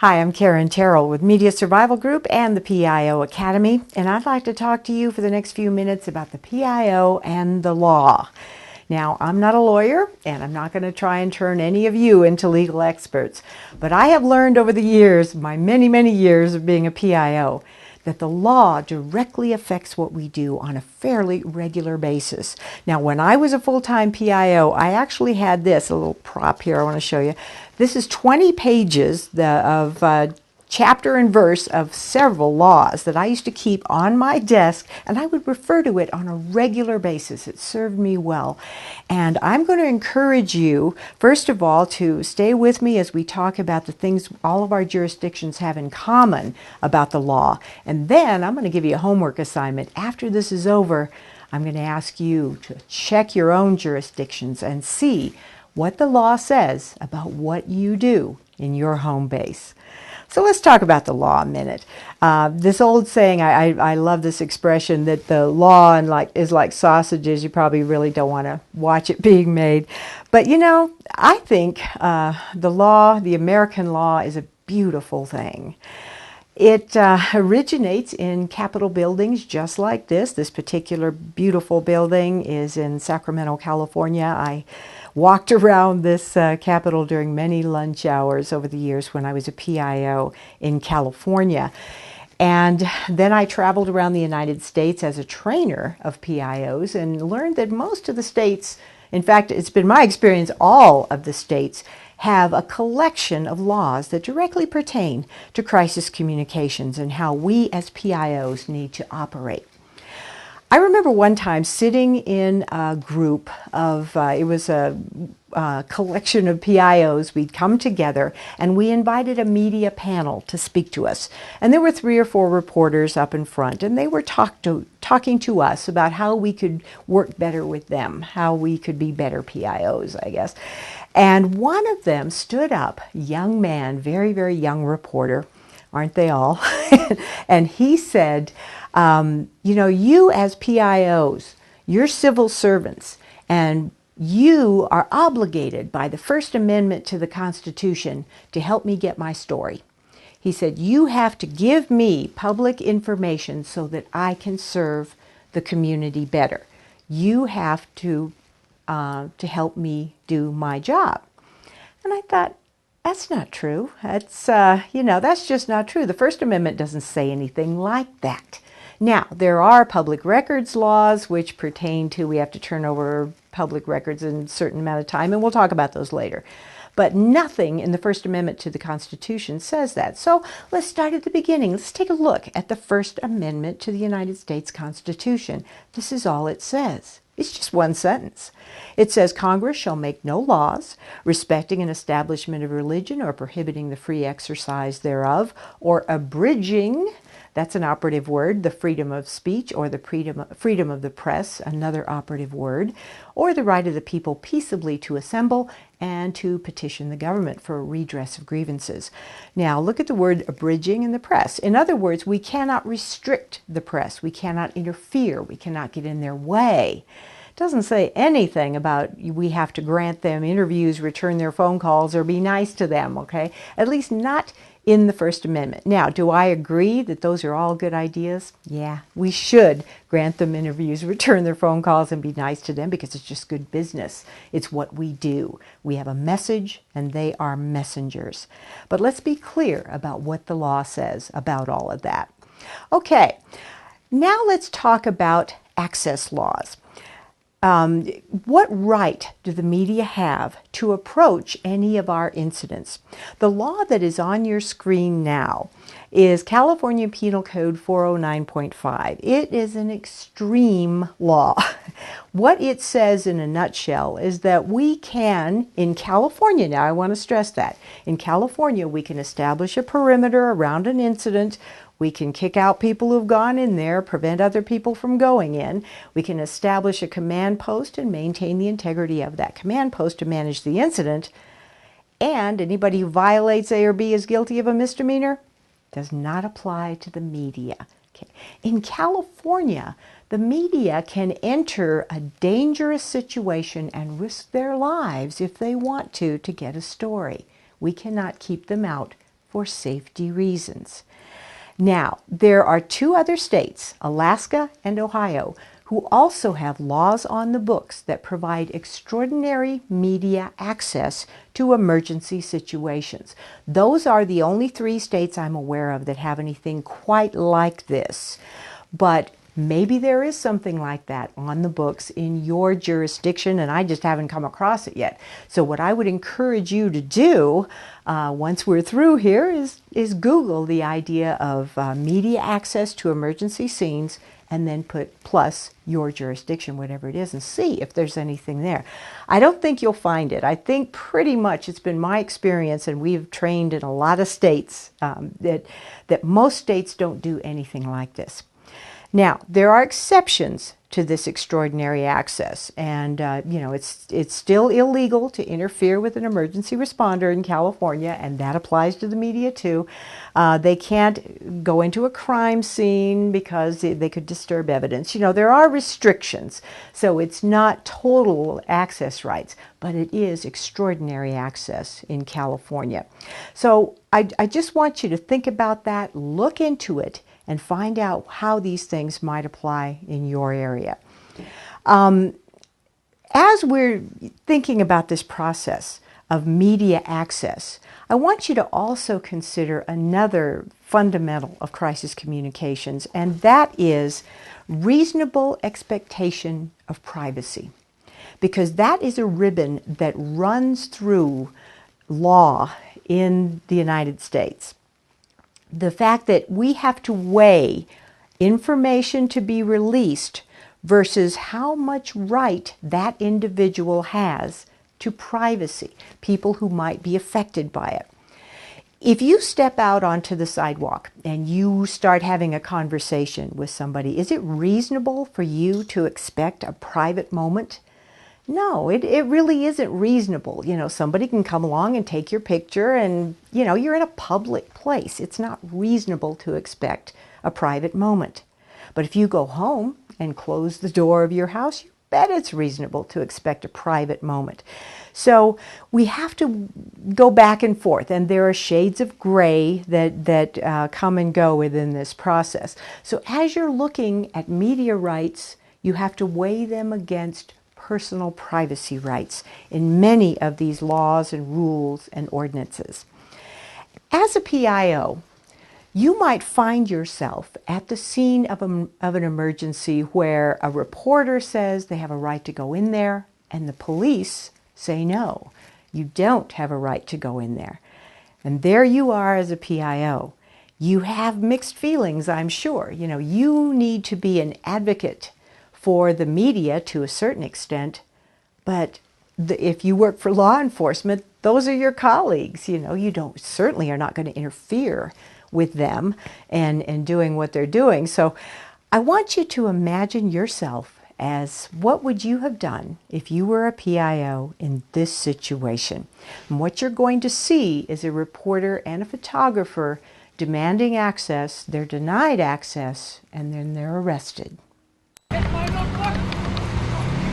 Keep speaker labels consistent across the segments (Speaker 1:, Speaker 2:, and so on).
Speaker 1: Hi, I'm Karen Terrell with Media Survival Group and the PIO Academy, and I'd like to talk to you for the next few minutes about the PIO and the law. Now, I'm not a lawyer, and I'm not going to try and turn any of you into legal experts, but I have learned over the years, my many, many years of being a PIO, that the law directly affects what we do on a fairly regular basis. Now, when I was a full-time PIO, I actually had this, a little prop here I want to show you. This is 20 pages of chapter and verse of several laws that I used to keep on my desk, and I would refer to it on a regular basis. It served me well. And I'm going to encourage you, first of all, to stay with me as we talk about the things all of our jurisdictions have in common about the law. And then I'm going to give you a homework assignment. After this is over, I'm going to ask you to check your own jurisdictions and see what the law says about what you do in your home base. So let's talk about the law a minute. This old saying, I love this expression that the law is like sausages. You probably really don't want to watch it being made. But you know, I think the law, the American law, is a beautiful thing. It originates in Capitol buildings just like this. This particular beautiful building is in Sacramento, California. I walked around this Capitol during many lunch hours over the years when I was a PIO in California. And then I traveled around the United States as a trainer of PIOs and learned that most of the states, in fact, it's been my experience, all of the states have a collection of laws that directly pertain to crisis communications and how we as PIOs need to operate. I remember one time sitting in a group of, it was a collection of PIOs. We'd come together and we invited a media panel to speak to us. And there were 3 or 4 reporters up in front, and they were talking to us about how we could work better with them, how we could be better PIOs, I guess. And one of them stood up, young man, very, very young reporter, aren't they all? And he said, you know, you as PIOs, you're civil servants, and you are obligated by the First Amendment to the Constitution to help me get my story. He said, you have to give me public information so that I can serve the community better. You have to help me do my job. And I thought, that's not true. That's, you know, that's just not true. The First Amendment doesn't say anything like that. Now, there are public records laws which pertain to we have to turn over public records in a certain amount of time, and we'll talk about those later. But nothing in the First Amendment to the Constitution says that. So let's start at the beginning. Let's take a look at the First Amendment to the United States Constitution. This is all it says. It's just one sentence. It says, Congress shall make no laws respecting an establishment of religion or prohibiting the free exercise thereof, or abridging, that's an operative word, the freedom of speech, or the freedom of the press, another operative word, or the right of the people peaceably to assemble and to petition the government for a redress of grievances. Now, look at the word abridging in the press. In other words, we cannot restrict the press. We cannot interfere. We cannot get in their way. It doesn't say anything about we have to grant them interviews, return their phone calls, or be nice to them, okay? At least not in the First Amendment. Now, do I agree that those are all good ideas? Yeah, we should grant them interviews, return their phone calls, and be nice to them because it's just good business. It's what we do. We have a message, and they are messengers. But let's be clear about what the law says about all of that. Okay, now let's talk about access laws. What right do the media have to approach any of our incidents? The law that is on your screen now is California Penal Code 409.5. It is an extreme law. What it says in a nutshell is that we can, in California now, I want to stress that, in California we can establish a perimeter around an incident. We can kick out people who've gone in there, prevent other people from going in. We can establish a command post and maintain the integrity of that command post to manage the incident. And anybody who violates A or B is guilty of a misdemeanor. Does not apply to the media. Okay. In California, the media can enter a dangerous situation and risk their lives if they want to get a story. We cannot keep them out for safety reasons. Now, there are two other states, Alaska and Ohio, who also have laws on the books that provide extraordinary media access to emergency situations. Those are the only three states I'm aware of that have anything quite like this. But maybe there is something like that on the books in your jurisdiction, and I just haven't come across it yet. So what I would encourage you to do once we're through here is Google the idea of media access to emergency scenes, and then put plus your jurisdiction, whatever it is, and see if there's anything there. I don't think you'll find it. I think pretty much it's been my experience, and we've trained in a lot of states, that most states don't do anything like this. Now, there are exceptions to this extraordinary access, and it's still illegal to interfere with an emergency responder in California, and that applies to the media too. They can't go into a crime scene because they could disturb evidence. There are restrictions, so it's not total access rights, but it is extraordinary access in California. So I just want you to think about that, look into it, and find out how these things might apply in your area. As we're thinking about this process of media access, I want you to also consider another fundamental of crisis communications, and that is reasonable expectation of privacy. Because that is a ribbon that runs through law in the United States. The fact that we have to weigh information to be released versus how much right that individual has to privacy, people who might be affected by it. If you step out onto the sidewalk and you start having a conversation with somebody, is it reasonable for you to expect a private moment? No, it really isn't reasonable. Somebody can come along and take your picture, and, you're in a public place. It's not reasonable to expect a private moment. But if you go home and close the door of your house, you bet it's reasonable to expect a private moment. So we have to go back and forth, and there are shades of gray that come and go within this process. So as you're looking at media rights, you have to weigh them against personal privacy rights in many of these laws and rules and ordinances. As a PIO, you might find yourself at the scene of an emergency where a reporter says they have a right to go in there, and the police say no, you don't have a right to go in there. And there you are as a PIO. You have mixed feelings, I'm sure. You need to be an advocate for the media to a certain extent, but if you work for law enforcement, those are your colleagues. You certainly are not going to interfere with them and doing what they're doing. So I want you to imagine yourself as what would you have done if you were a PIO in this situation. And what you're going to see is a reporter and a photographer demanding access, they're denied access, and then they're arrested.
Speaker 2: Take my notebook.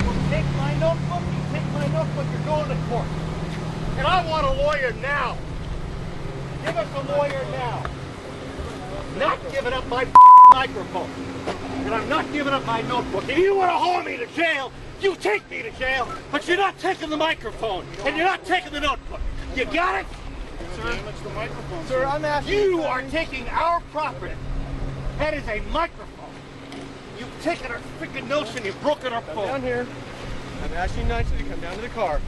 Speaker 2: You take my notebook. You take my notebook. You're going to court. And I want a lawyer now. Give us a lawyer now. Not giving up my microphone. And I'm not giving up my notebook. If you want to haul me to jail, you take me to jail. But you're not taking the microphone. And you're not taking the notebook. You got it?
Speaker 3: Sir, the microphone.
Speaker 2: Sir, I'm asking you. You are taking our property. That is a microphone. You've taken our freaking notion, you've broken our phone.
Speaker 3: Come down here. I'm asking you nicely to come down to the car.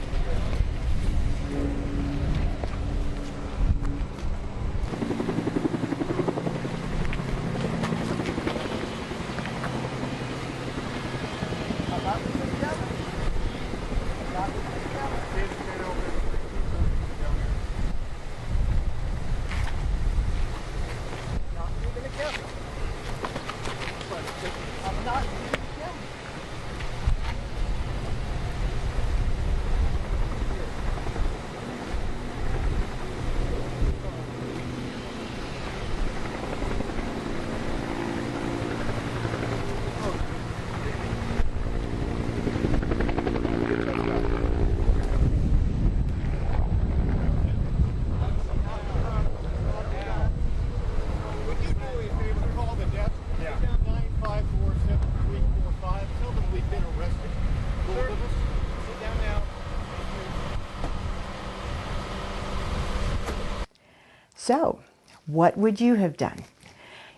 Speaker 1: So, what would you have done?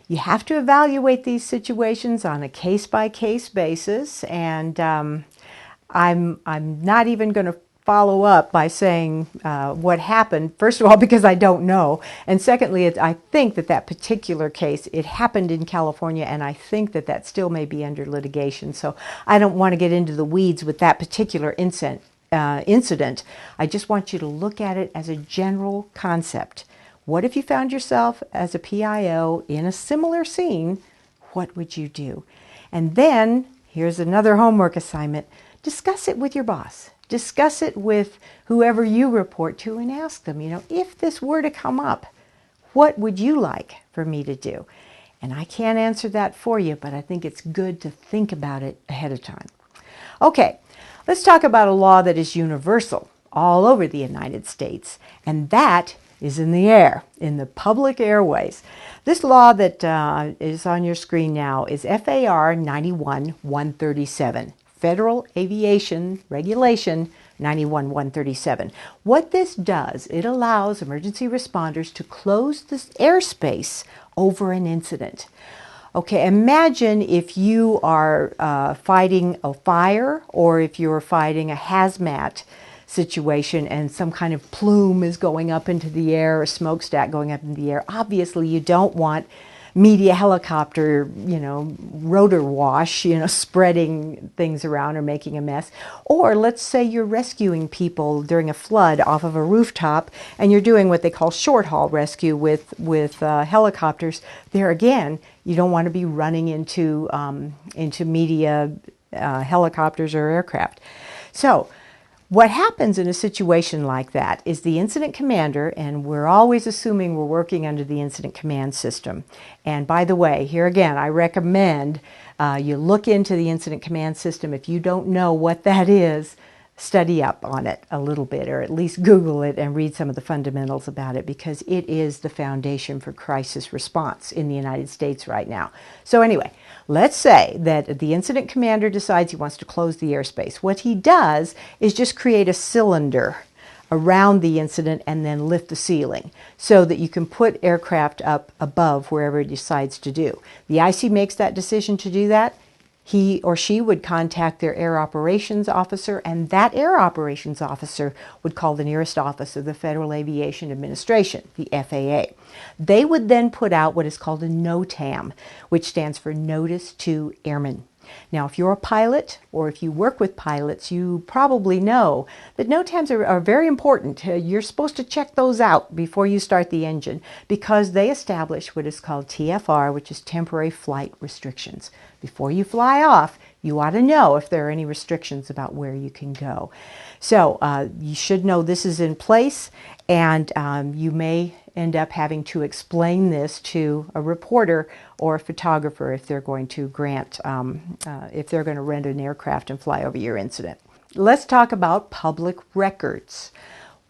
Speaker 1: You have to evaluate these situations on a case-by-case basis, and I'm not even going to follow up by saying what happened, first of all, because I don't know, and secondly, I think that particular case, it happened in California, and I think that still may be under litigation, so I don't want to get into the weeds with that particular incident. I just want you to look at it as a general concept. What if you found yourself as a PIO in a similar scene? What would you do? And then, here's another homework assignment. Discuss it with your boss. Discuss it with whoever you report to and ask them, if this were to come up, what would you like for me to do? And I can't answer that for you, but I think it's good to think about it ahead of time. Okay, let's talk about a law that is universal all over the United States, and that is in the air, in the public airways. This law that is on your screen now is FAR 91-137, Federal Aviation Regulation 91-137. What this does, it allows emergency responders to close this airspace over an incident. Okay, imagine if you are fighting a fire or if you're fighting a hazmat situation and some kind of plume is going up into the air, a smokestack going up in the air. Obviously, you don't want media helicopter, rotor wash, spreading things around or making a mess. Or let's say you're rescuing people during a flood off of a rooftop and you're doing what they call short haul rescue with helicopters. There again, you don't want to be running into media helicopters or aircraft. So what happens in a situation like that is the incident commander, and we're always assuming we're working under the incident command system. And by the way, here again, I recommend you look into the incident command system. If you don't know what that is, study up on it a little bit, or at least Google it and read some of the fundamentals about it, because it is the foundation for crisis response in the United States right now. So anyway, let's say that the incident commander decides he wants to close the airspace. What he does is just create a cylinder around the incident and then lift the ceiling so that you can put aircraft up above wherever he decides to do. The IC makes that decision to do that. He or she would contact their air operations officer, and that air operations officer would call the nearest office of the Federal Aviation Administration, the FAA. They would then put out what is called a NOTAM, which stands for Notice to Airmen. Now, if you're a pilot or if you work with pilots, you probably know that NOTAMs are very important. You're supposed to check those out before you start the engine because they establish what is called TFR, which is Temporary Flight Restrictions. Before you fly off, you ought to know if there are any restrictions about where you can go. So you should know this is in place, and you may end up having to explain this to a reporter or a photographer if they're going to if they're going to rent an aircraft and fly over your incident. Let's talk about public records.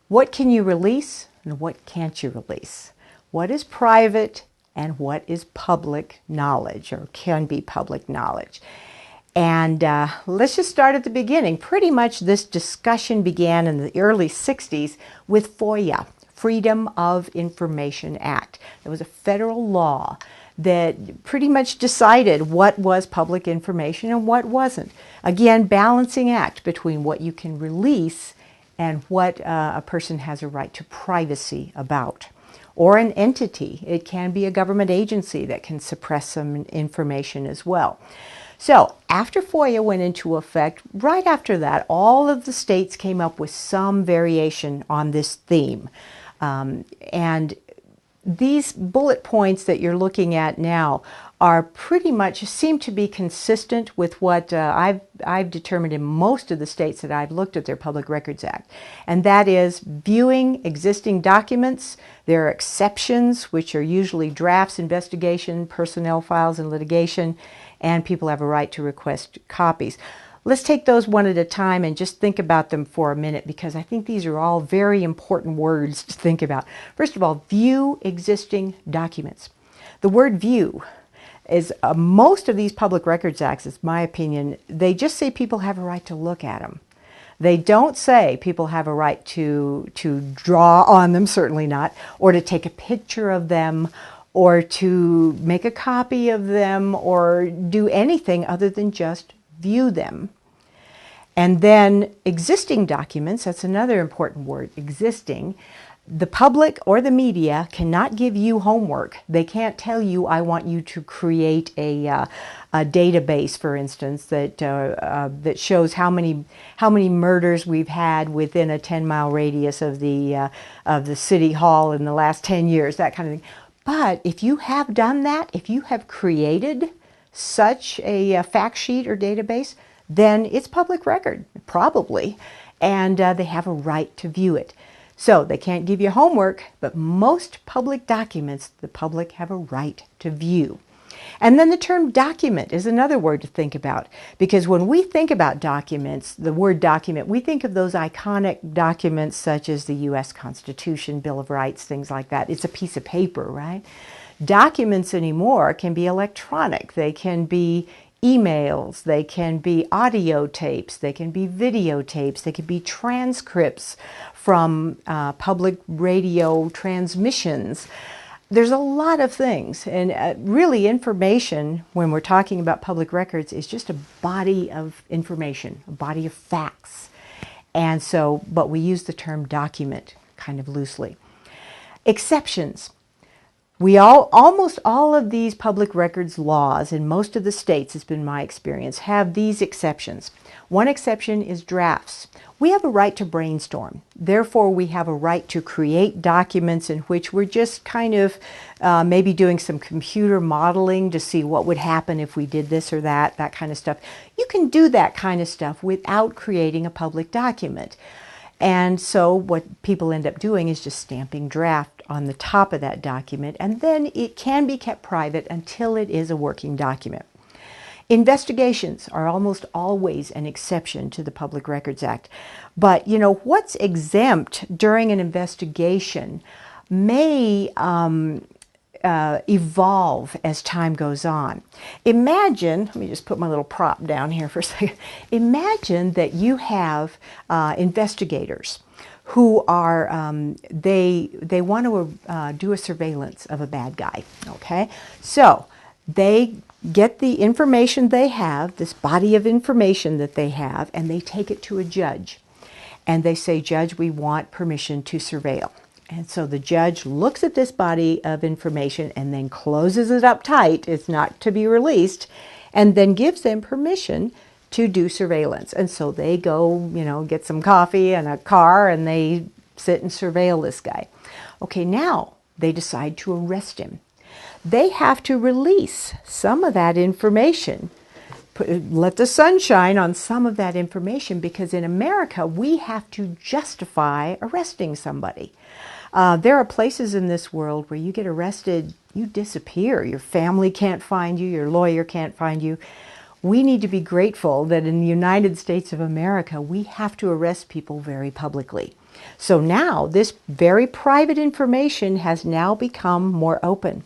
Speaker 1: What can you release and what can't you release? What is private and what is public knowledge, or can be public knowledge? And let's just start at the beginning. Pretty much this discussion began in the early 60s with FOIA, Freedom of Information Act. It was a federal law that pretty much decided what was public information and what wasn't. Again, balancing act between what you can release and what a person has a right to privacy about. Or an entity. It can be a government agency that can suppress some information as well. So after FOIA went into effect, right after that, all of the states came up with some variation on this theme. And these bullet points that you're looking at now are pretty much seem to be consistent with what I've determined in most of the states that I've looked at their Public Records Act. And that is viewing existing documents. There are exceptions, which are usually drafts, investigation, personnel files, and litigation, and people have a right to request copies. Let's take those one at a time and just think about them for a minute, because I think these are all very important words to think about. First of all, view existing documents. The word view is most of these Public Records Acts, it's my opinion, they just say people have a right to look at them. They don't say people have a right to draw on them, certainly not, or to take a picture of them, or to make a copy of them, or do anything other than just view them. And then existing documents, that's another important word, existing. The public or the media cannot give you homework. They can't tell you, I want you to create a database, for instance, that shows how many murders we've had within a 10-mile radius of the city hall in the last 10 years, that kind of thing. But if you have done that, if you have created such a fact sheet or database, then it's public record, probably, and they have a right to view it. So they can't give you homework, but most public documents, the public have a right to view. And then the term document is another word to think about, because when we think about documents, the word document, we think of those iconic documents such as the U.S. Constitution, Bill of Rights, things like that. It's a piece of paper, right? Documents anymore can be electronic. They can be emails, they can be audio tapes, they can be videotapes, they can be transcripts from public radio transmissions. There's a lot of things, and really information, when we're talking about public records, is just a body of information, a body of facts. And so, but we use the term document kind of loosely. Exceptions. Almost all of these public records laws in most of the states, has been my experience, have these exceptions. One exception is drafts. We have a right to brainstorm. Therefore, we have a right to create documents in which we're just kind of maybe doing some computer modeling to see what would happen if we did this or that kind of stuff. You can do that kind of stuff without creating a public document. And so what people end up doing is just stamping draft on the top of that document, and then it can be kept private until it is a working document. Investigations are almost always an exception to the Public Records Act. But, you know, what's exempt during an investigation may evolve as time goes on. Imagine, let me just put my little prop down here for a second. Imagine that you have investigators who are, they want to do a surveillance of a bad guy, okay? So they get the information they have, this body of information that they have, and they take it to a judge. And they say, Judge, we want permission to surveil. And so the judge looks at this body of information and then closes it up tight, it's not to be released, and then gives them permission to do surveillance. And so they go, you know, get some coffee and a car, and they sit and surveil this guy. Okay, now they decide to arrest him. They have to release some of that information, let the sun shine on some of that information, because in America, we have to justify arresting somebody. There are places in this world where you get arrested, you disappear. Your family can't find you, your lawyer can't find you. We need to be grateful that in the United States of America, we have to arrest people very publicly. So now this very private information has now become more open.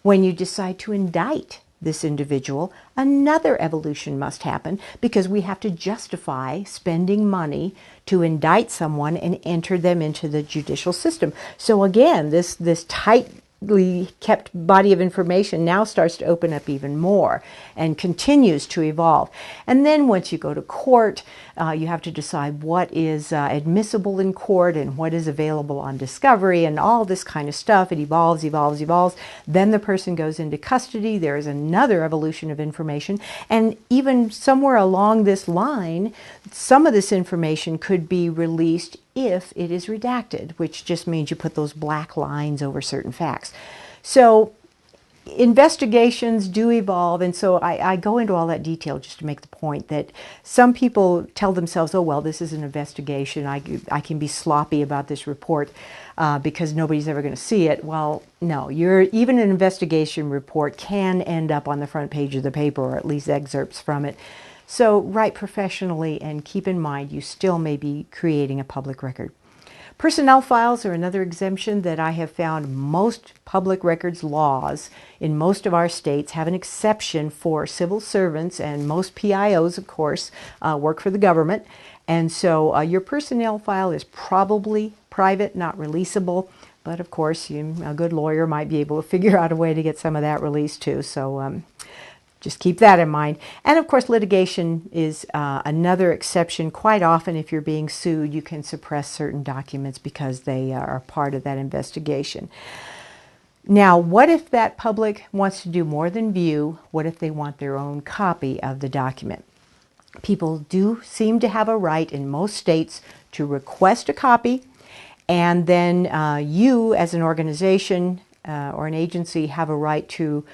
Speaker 1: When you decide to indict this individual, another evolution must happen, because we have to justify spending money to indict someone and enter them into the judicial system. So again, this tightly kept body of information now starts to open up even more and continues to evolve. And then once you go to court, you have to decide what is admissible in court and what is available on discovery and all this kind of stuff. It evolves. Then the person goes into custody. There is another evolution of information. And even somewhere along this line, some of this information could be released if it is redacted, which just means you put those black lines over certain facts. So investigations do evolve, and so I go into all that detail just to make the point that some people tell themselves, oh, well, this is an investigation. I can be sloppy about this report because nobody's ever going to see it. Well, no, even an investigation report can end up on the front page of the paper, or at least excerpts from it. So write professionally and keep in mind you still may be creating a public record. Personnel files are another exemption that I have found. Most public records laws in most of our states have an exception for civil servants, and most PIOs, of course, work for the government. And so your personnel file is probably private, not releasable. But of course, a good lawyer might be able to figure out a way to get some of that released too. So just keep that in mind. And of course, litigation is another exception. Quite often, if you're being sued, you can suppress certain documents because they are part of that investigation. Now, what if that public wants to do more than view? What if they want their own copy of the document? People do seem to have a right in most states to request a copy, and then you as an organization or an agency have a right to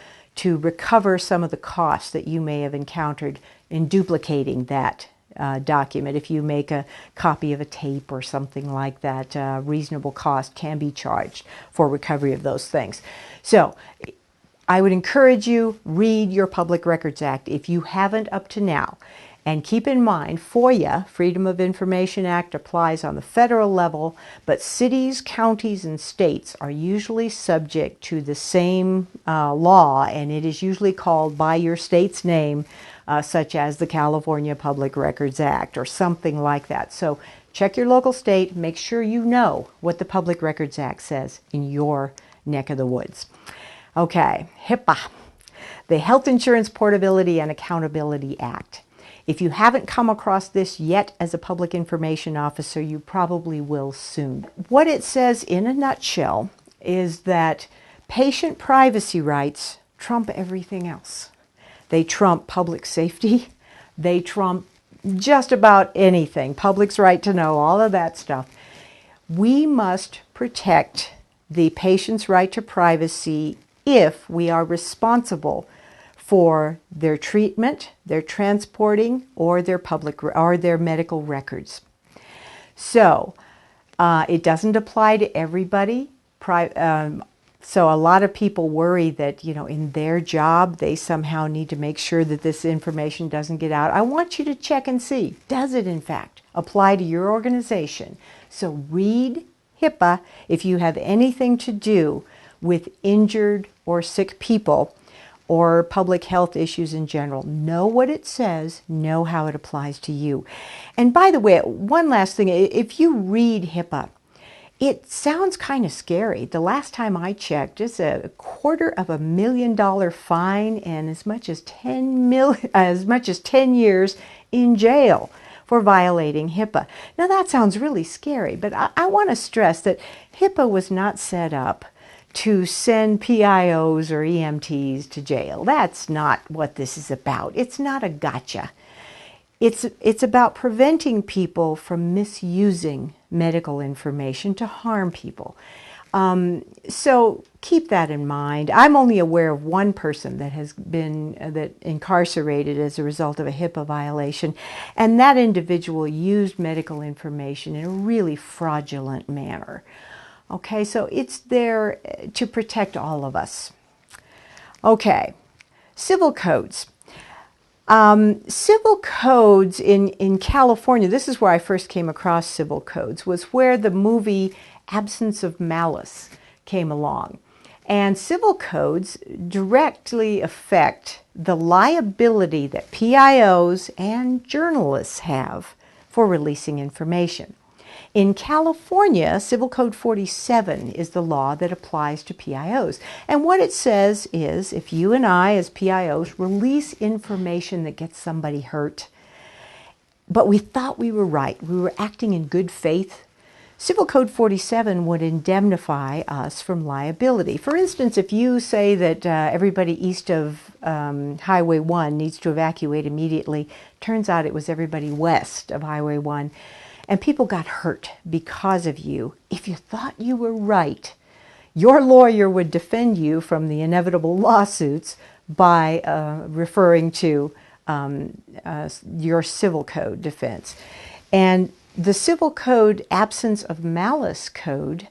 Speaker 1: recover some of the costs that you may have encountered in duplicating that document. If you make a copy of a tape or something like that, reasonable cost can be charged for recovery of those things. So I would encourage you, read your Public Records Act if you haven't up to now. And keep in mind, FOIA, Freedom of Information Act, applies on the federal level, but cities, counties, and states are usually subject to the same law, and it is usually called by your state's name, such as the California Public Records Act or something like that. So check your local state, make sure you know what the Public Records Act says in your neck of the woods. Okay, HIPAA, the Health Insurance Portability and Accountability Act. If you haven't come across this yet as a public information officer, you probably will soon. What it says in a nutshell is that patient privacy rights trump everything else. They trump public safety. They trump just about anything. Public's right to know, all of that stuff. We must protect the patient's right to privacy if we are responsible for their treatment, their transporting, or their medical records. So it doesn't apply to everybody. So a lot of people worry that, in their job, they somehow need to make sure that this information doesn't get out. I want you to check and see, does it in fact apply to your organization? So read HIPAA if you have anything to do with injured or sick people or public health issues in general. Know what it says, know how it applies to you. And by the way, one last thing, if you read HIPAA, it sounds kind of scary. The last time I checked, it's $250,000 fine and as much as 10 years in jail for violating HIPAA. Now that sounds really scary, but I want to stress that HIPAA was not set up to send PIOs or EMTs to jail. That's not what this is about. It's not a gotcha. It's about preventing people from misusing medical information to harm people. So keep that in mind. I'm only aware of one person that has been incarcerated as a result of a HIPAA violation, and that individual used medical information in a really fraudulent manner. Okay, so it's there to protect all of us. Okay, civil codes. Civil codes in California, this is where I first came across civil codes, was where the movie Absence of Malice came along. And civil codes directly affect the liability that PIOs and journalists have for releasing information. In California, Civil Code 47 is the law that applies to PIOs. And what it says is, if you and I as PIOs release information that gets somebody hurt, but we thought we were right, we were acting in good faith, Civil Code 47 would indemnify us from liability. For instance, if you say that everybody east of Highway 1 needs to evacuate immediately, turns out it was everybody west of Highway 1, and people got hurt because of you. If you thought you were right, your lawyer would defend you from the inevitable lawsuits by referring to your civil code defense. And the Civil Code Absence of Malice Code,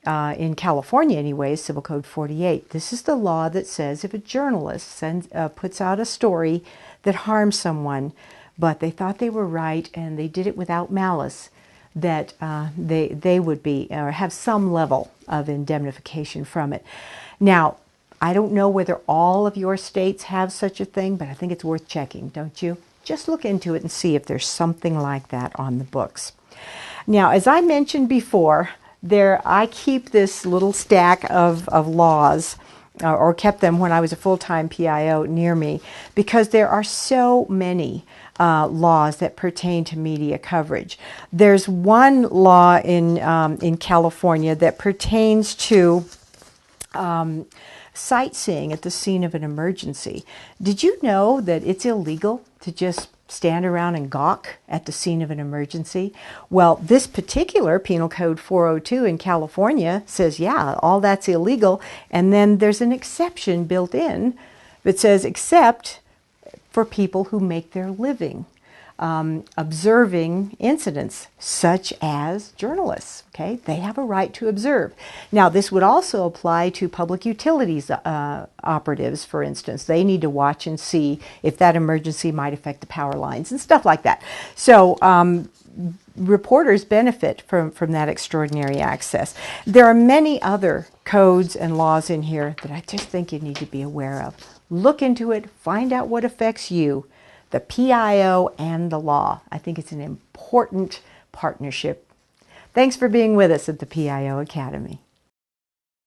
Speaker 1: in California anyway, Civil Code 48, this is the law that says if a journalist puts out a story that harms someone, but they thought they were right and they did it without malice, that they would be or have some level of indemnification from it. Now, I don't know whether all of your states have such a thing, but I think it's worth checking, don't you? just look into it and see if there's something like that on the books. Now, as I mentioned before, I keep this little stack of laws, or kept them when I was a full-time PIO near me, because there are so many laws that pertain to media coverage. There's one law in California that pertains to sightseeing at the scene of an emergency. Did you know that it's illegal to just stand around and gawk at the scene of an emergency? Well, this particular Penal Code 402 in California says, yeah, all that's illegal. And then there's an exception built in that says, except for people who make their living observing incidents, such as journalists. Okay, they have a right to observe. Now, this would also apply to public utilities operatives, for instance. They need to watch and see if that emergency might affect the power lines and stuff like that. So reporters benefit from that extraordinary access. There are many other codes and laws in here that I just think you need to be aware of. Look into it, find out what affects you. The PIO and the law. I think it's an important partnership. Thanks for being with us at the PIO Academy.